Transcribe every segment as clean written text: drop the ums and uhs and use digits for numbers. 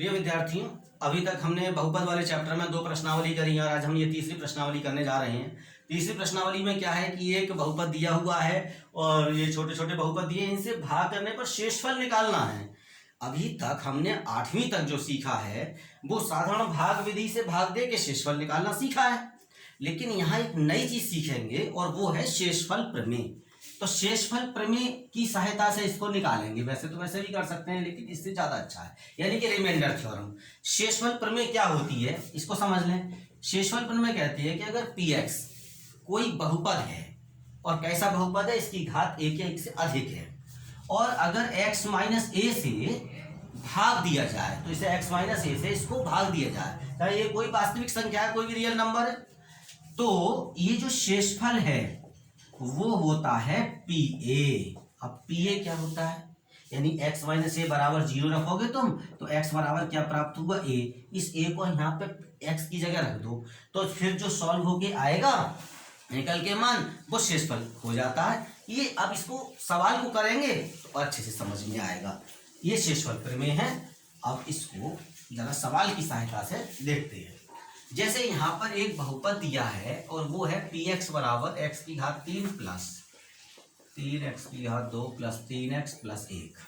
प्रिय विद्यार्थियों, अभी तक हमने बहुपद वाले चैप्टर में 2 प्रश्नावली करी और आज हम ये तीसरी प्रश्नावली करने जा रहे हैं। तीसरी प्रश्नावली में क्या है कि एक बहुपद दिया हुआ है और ये छोटे छोटे बहुपद दिए, इनसे भाग करने पर शेषफल निकालना है। अभी तक हमने 8वीं तक जो सीखा है वो साधारण भाग विधि से भाग दे के शेषफल निकालना सीखा है, लेकिन यहाँ एक नई चीज सीखेंगे और वो है शेषफल प्रमेय। तो शेषफल प्रमेय की सहायता से इसको निकालेंगे। वैसे तो वैसे भी कर सकते हैं, लेकिन इससे ज्यादा अच्छा है, यानी कि रिमाइंडर थ्योरम। शेषफल प्रमेय क्या होती है इसको समझ लें। शेषफल प्रमेय कहती है कि अगर px कोई बहुपद है और कैसा बहुपद है, इसकी घात एक या एक से अधिक है, और अगर x माइनस ए से भाग दिया जाए, तो इसे x माइनस ए से इसको भाग दिया जाए, चाहे ये कोई वास्तविक संख्या है, कोई भी रियल नंबर है, तो ये जो शेषफल है वो होता है PA। अब PA क्या होता है, यानी x माइनस ए बराबर 0 रखोगे तुम, तो x बराबर क्या प्राप्त हुआ, a। इस a को यहाँ पे x की जगह रख दो, तो फिर जो सॉल्व होके आएगा निकल के मान, वो शेषफल हो जाता है। ये अब इसको सवाल को करेंगे तो अच्छे से समझ में आएगा। ये शेषफल प्रमेय है। अब इसको जरा सवाल की सहायता से देखते हैं। जैसे यहाँ पर एक बहुपद दिया है और वो है px बराबर x की घात 3 प्लस 3x की घात 2 प्लस 3x प्लस 1।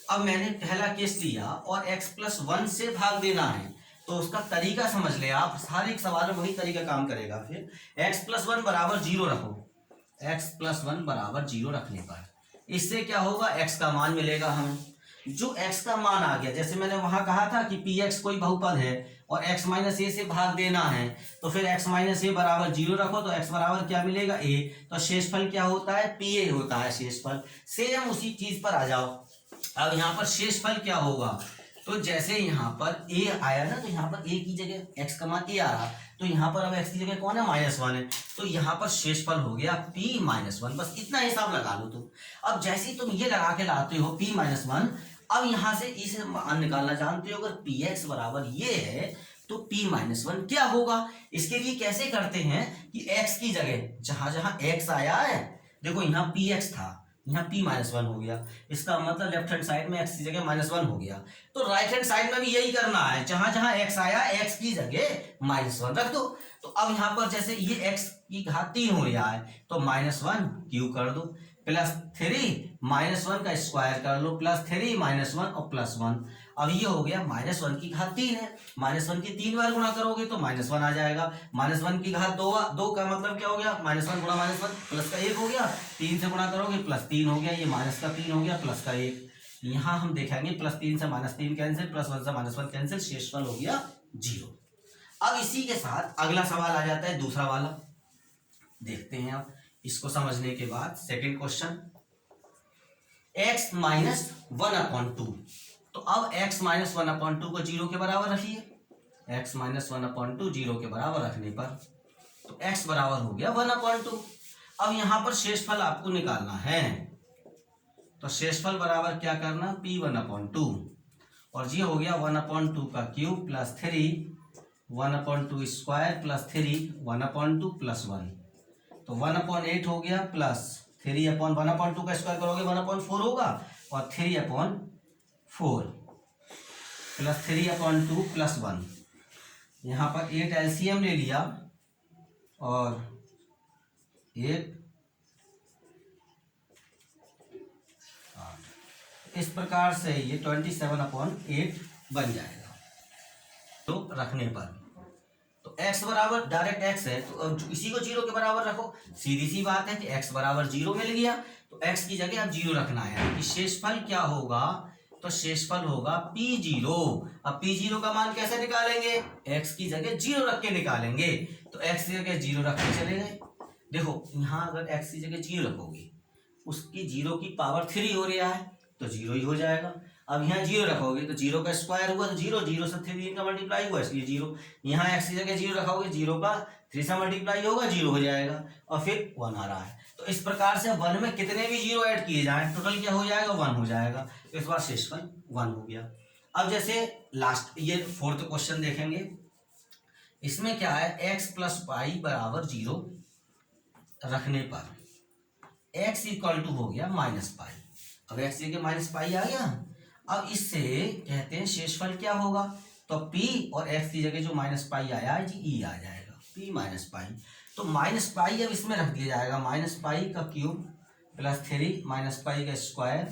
अब मैंने पहला केस लिया और x प्लस 1 से भाग देना है, तो उसका तरीका समझ ले आप। सारे सवाल में वही तरीका काम करेगा। फिर x प्लस 1 बराबर 0 रखो। x प्लस 1 बराबर 0 रखने पर इससे क्या होगा, x का मान मिलेगा हमें। जो x का मान आ गया, जैसे मैंने वहां कहा था कि px कोई बहुपद है और x माइनस ए से भाग देना है, तो फिर x माइनस ए बराबर 0 रखो, तो x बराबर क्या मिलेगा, a। तो शेषफल क्या होता है, PA होता है शेषफल। सेम उसी चीज पर आ जाओ। अब यहाँ पर शेषफल क्या होगा, तो जैसे यहाँ पर a आया ना, तो यहाँ पर a की जगह x का मान a आ रहा, तो यहाँ पर अब x की जगह कौन है, -1 है, तो यहाँ पर शेषफल हो गया p-1। बस इतना हिसाब लगा लो तुम। अब जैसे ही तुम ये लगा के लाते हो p-1, अब यहाँ से इसे मान निकालना जानते हो। अगर px बराबर ये है तो p-1 क्या होगा। इसके लिए कैसे करते हैं कि x की जगह जहां जहां x आया है, देखो यहाँ px था, यहाँ p-1 हो गया, इसका मतलब लेफ्ट हैंड साइड में x की जगह -1 हो गया। तो राइट हैंड साइड में भी यही करना है, जहां जहां x आया x की जगह -1 रख दो। तो अब यहाँ पर जैसे ये x की घात 3 हो रहा है, तो -1 क्यू कर दो, प्लस 3 -1 का स्क्वायर कर लो, प्लस 3 -1 और प्लस 1। अब ये हो गया -1 की घात 3 है, -1 की 3 बार गुणा करोगे तो -1 आ जाएगा। -1 की घात 2 का मतलब क्या हो गया, -1 गुणा -1 प्लस का 1 हो गया, 3 से गुणा करोगे प्लस 3 हो गया, ये माइनस का 3 हो गया प्लस का 1। यहाँ हम देखेंगे +3 से -3 कैंसिल, +1 से -1 कैंसिल, शेषफल हो गया 0। अब इसी के साथ अगला सवाल आ जाता है, दूसरा वाला देखते हैं। अब इसको समझने के बाद सेकंड क्वेश्चन, x माइनस 1/2। तो अब x माइनस 1/2 को 0 के बराबर रखिए। x माइनस 1/2 0 के बराबर रखने पर तो x बराबर हो गया 1/2। अब यहां पर शेषफल आपको निकालना है, तो शेषफल बराबर क्या करना, p1/2, और ये हो गया 1/2 का cube plus 3 1/2 square plus 3 1/2 plus 1, तो 1/8 हो गया, प्लस 3/1/2 का स्क्वायर करोगे 1/4 होगा, और 3/4 प्लस 3/2 प्लस 1। यहाँ पर 8 एलसीएम ले लिया और 1 इस प्रकार से ये 27/8 बन जाएगा। तो रखने पर तो x बराबर डायरेक्ट x है, तो अब इसी को 0 के बराबर रखो। सीधी सी बात है कि x बराबर 0 मिल गया, तो x की जगह अब 0 रखना है। कि शेषफल क्या होगा, तो शेषफल होगा p0। अब p0 का मान कैसे निकालेंगे, x की जगह 0 रख के निकालेंगे। तो x की जगह 0 रख के चले गए। देखो यहाँ अगर x की जगह 0 रखोगे, उसकी 0 की पावर 3 हो रहा है, तो 0 ही हो जाएगा। अब यहाँ 0 रखोगे तो 0 का स्क्वायर हुआ तो 0, 0 से 3 का मल्टीप्लाई हुआ, इसलिए 0। यहाँ x की जगह 0 रखोगे, 0 का 3 से मल्टीप्लाई होगा, 0 हो जाएगा, और फिर 1 आ रहा है। तो इस प्रकार से 1 में कितने भी 0 ऐड किए जाए, टोटल क्या हो जाएगा, 1 हो जाएगा। तो इस बार शेषफल 1 हो गया। अब जैसे लास्ट ये 4th क्वेश्चन देखेंगे, इसमें क्या है, x प्लस पाई बराबर 0 रखने पर x इक्वल टू हो गया -पाई। अब x की जगह -पाई आ गया। अब इससे कहते हैं शेषफल क्या होगा, तो p और x की जगह जो माइनस पाई आया है जी ई आ जाएगा, p माइनस पाई। तो माइनस पाई अब इसमें रख दिया जाएगा, माइनस पाई का क्यूब प्लस 3 माइनस पाई का स्क्वायर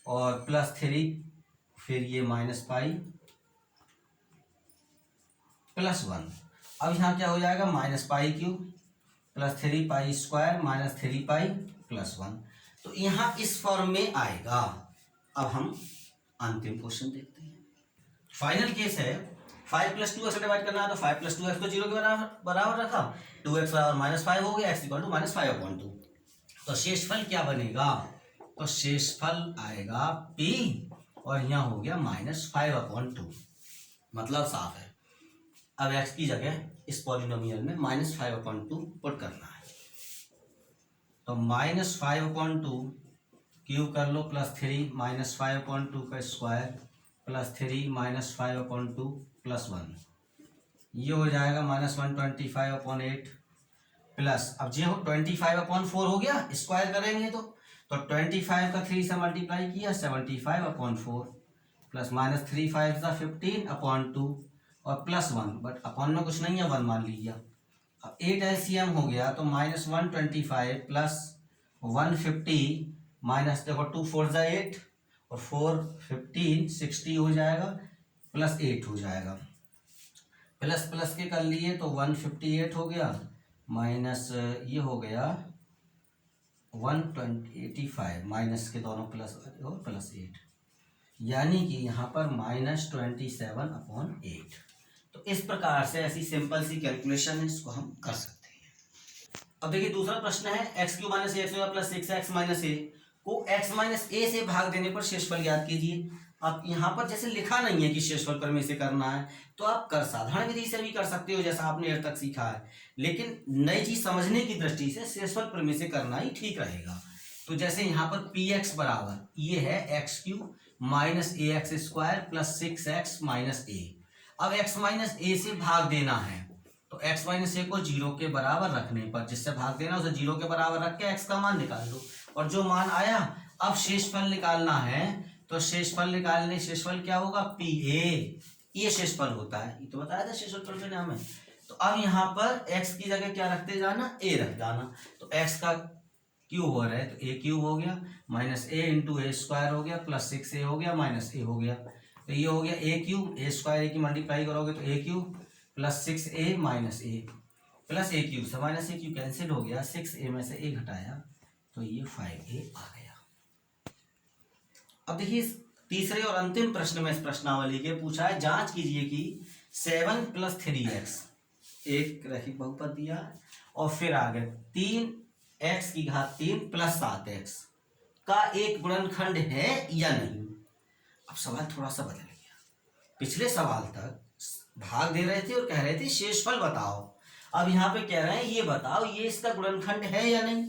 और प्लस 3 फिर ये माइनस पाई प्लस 1। अब यहाँ क्या हो जाएगा, minus pi cube plus 3 pi square minus 3 pi plus 1। तो यहाँ इस फॉर्म में आएगा। अब हम अंतिम क्वेश्चन देखते हैं। फाइनल केस है 5 प्लस 2 एक्स डिवाइड करना है, तो 5 प्लस 2 एक्स को 0 के बराबर रखा, 2x बराबर -5 हो गया, x इक्वल टू -5/2। तो शेषफल क्या बनेगा, तो शेषफल आएगा p और यहाँ हो गया -5/2। मतलब साफ है। अब x की जगह इस पॉलिनोमियल में -5/2 पुट करना है, तो -5/2 क्यूब कर लो प्लस 3 -5/2 का स्क्वायर प्लस 3 -5/2 प्लस 1, ये हो जाएगा -125/8 प्लस, अब जो 25/4 हो गया, स्क्वायर करेंगे तो 25 का 3 से मल्टीप्लाई किया 75/4 प्लस -3 5 15/2 और प्लस 1, बट अपॉन में कुछ नहीं है 1 मान लीजिए। अब 8 एलसीएम हो गया, तो -125 प्लस 150 माइनस देखो 2 4 ज़ा 8 और 4 15 60 हो जाएगा प्लस 8 हो जाएगा, प्लस प्लस के कर लिए तो 158 हो गया माइनस ये हो गया 185 माइनस के दोनों प्लस और प्लस 8, यानी कि यहाँ पर -27/8। तो इस प्रकार से ऐसी सिंपल सी कैलकुलेशन है, इसको हम कर सकते हैं। अब देखिए दूसरा प्रश्न है x³ - a² plus 6x - a को x - a से भाग देने पर शेषफल ज्ञात कीजिए। अब यहाँ पर जैसे लिखा नहीं है कि शेषफल प्रमेय से करना है, तो आप कर साधारण विधि से भी कर सकते हो जैसा आपने अब तक सीखा है, लेकिन नई चीज समझने की दृष्टि से शेषफल प्रमेय से करना ही ठीक रहेगा। तो जैसे यहाँ पर px बराबर ये है x³ - ax² plus 6x - a। अब x - a से भाग देना है, तो x - a को 0 के बराबर रखने पर, जिससे भाग देना उसे 0 के बराबर रख के x का मान निकाल दो, और जो मान आया अब शेषफल निकालना है, तो शेषफल क्या होगा, pa, ये शेषफल होता है, ये तो बताया था शेषफल के नाम है। तो अब यहाँ पर x की जगह क्या रखते जाना, a रख जाना, तो x का क्यूब हो रहा है तो a क्यूब हो गया माइनस a इंटू a² हो गया प्लस 6a हो गया माइनस a हो गया, तो ये हो गया a क्यूब, a² की मल्टीप्लाई करोगे तो a cube plus 6a minus a plus a cube से माइनस a क्यूब कैंसिल हो गया, 6a में से a घटाया तो ये 5a आ गया। अब देखिए तीसरे और अंतिम प्रश्न में इस प्रश्नावली के पूछा है, जांच कीजिए कि 7 + 3x एक रैखिक बहुपद दिया है और फिर आगे 3x³ प्लस 7x का एक गुणनखंड है या नहीं। अब सवाल थोड़ा सा बदल गया, पिछले सवाल तक भाग दे रहे थे और कह रहे थे शेषफल बताओ, अब यहाँ पे कह रहे हैं ये बताओ ये इसका गुणनखंड है या नहीं।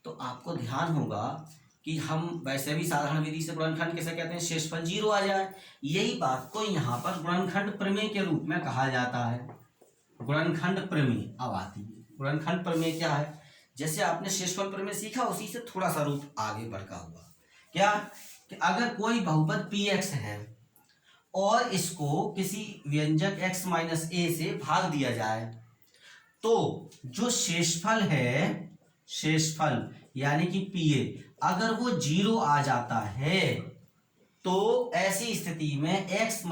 तो आपको ध्यान होगा कि हम वैसे भी साधारण विधि से गुणनखंड कैसे कहते हैं, शेषफल 0 आ जाए, यही बात को यहाँ पर गुणनखंड प्रमेय के रूप में कहा जाता है। गुणनखंड प्रमेय अब आती है। गुणनखंड प्रमेय क्या है, जैसे आपने शेषफल प्रमेय सीखा उसी से थोड़ा सा रूप आगे बढ़ा हुआ, क्या कि अगर कोई बहुपद px है और इसको किसी व्यंजक x - a से भाग दिया जाए, तो जो शेषफल है, शेषफल यानी कि pa अगर वो 0 आ जाता है, तो ऐसी स्थिति में x - a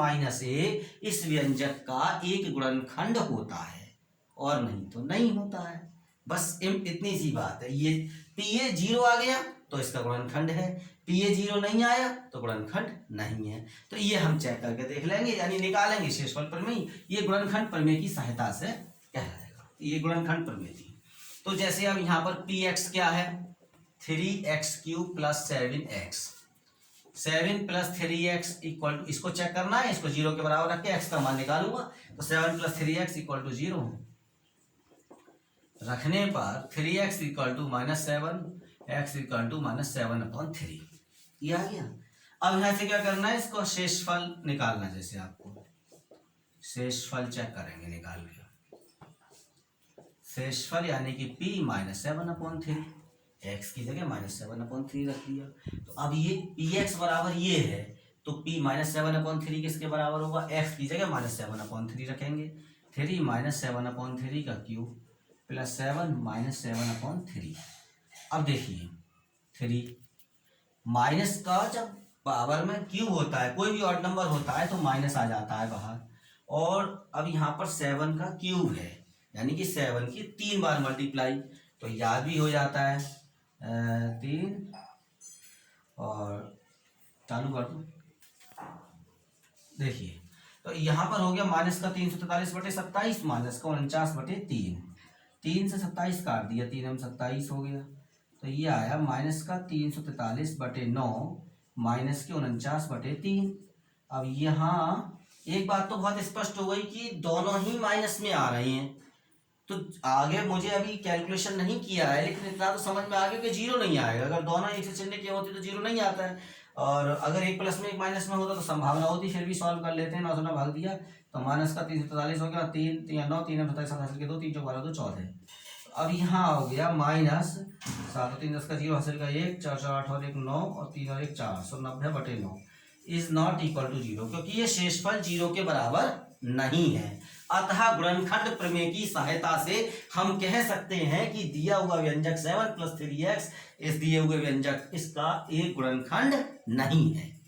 इस व्यंजक का एक गुणनखंड होता है और नहीं तो नहीं होता है। बस इतनी सी बात है, ये pa 0 आ गया तो इसका गुणनखंड है, pa 0 नहीं आया तो गुणनखंड नहीं है। तो ये हम चेक करके देख लेंगे, यानी निकालेंगे शेषफल प्रमेय, ये गुणनखंड प्रमेय की सहायता से कहलाएगा। ये गुणनखंड प्रमेय थी। तो जैसे अब यहाँ पर px क्या है, 3x³ plus 7x, 7 + 3x equal to, इसको चेक करना है, इसको 0 के बराबर रख के x का मान निकालूंगा, तो 7 + 3x इक्वल टू 0 रखने पर 3x equal to -7, x equal to -7/3 ये आ गया। अब यहाँ से क्या करना है, इसको शेषफल निकालना, जैसे आपको शेषफल चेक करेंगे निकाल के, शेषफल यानी कि p -7/3, x की जगह -7/3 रख दिया। तो अब ये px बराबर ये है, तो p -7/3 किसके बराबर होगा, x की जगह -7/3 रखेंगे, 3 -7/3 का क्यूब प्लस 7 -7/3। अब देखिए 3 माइनस का जब पावर में क्यूब होता है, कोई भी ऑड नंबर होता है तो माइनस आ जाता है बाहर, और अब यहाँ पर 7 का क्यूब है यानी कि 7 की 3 बार मल्टीप्लाई, तो याद भी हो जाता है 3, और चालू कर दो। देखिए तो यहाँ पर हो गया माइनस का 343/27 माइनस का 49/3, 3 से 27 काट दिया, 3 में 27 हो गया, तो ये आया माइनस का 343/9 माइनस के 49/3। अब यहाँ एक बात तो बहुत स्पष्ट हो गई कि दोनों ही माइनस में आ रहे हैं, तो आगे मुझे अभी कैलकुलेशन नहीं किया है लेकिन इतना तो समझ में आ गया कि जीरो नहीं आएगा। अगर दोनों एक से चिन्ह के होते तो जीरो नहीं आता है, और अगर एक प्लस में एक माइनस में होता तो संभावना होती, फिर भी सॉल्व कर लेते हैं। 9 से 9 भाग दिया तो माइनस का 343 हो गया, 3 3 9 3 27 हासिल के 2 3 4 12 2 14। अब यहाँ हो गया माइनस 7 3 10 का 0 हासिल का 1 4 4 8 और 1 9 और 3 और 1 4 190/9 इज नॉट इक्वल टू 0, क्योंकि ये शेषफल 0 के बराबर नहीं है। अतः गुणनखंड प्रमेय की सहायता से हम कह सकते हैं कि दिया हुआ व्यंजक 7 + 3x इस दिए हुए व्यंजक इसका एक गुणनखंड नहीं है।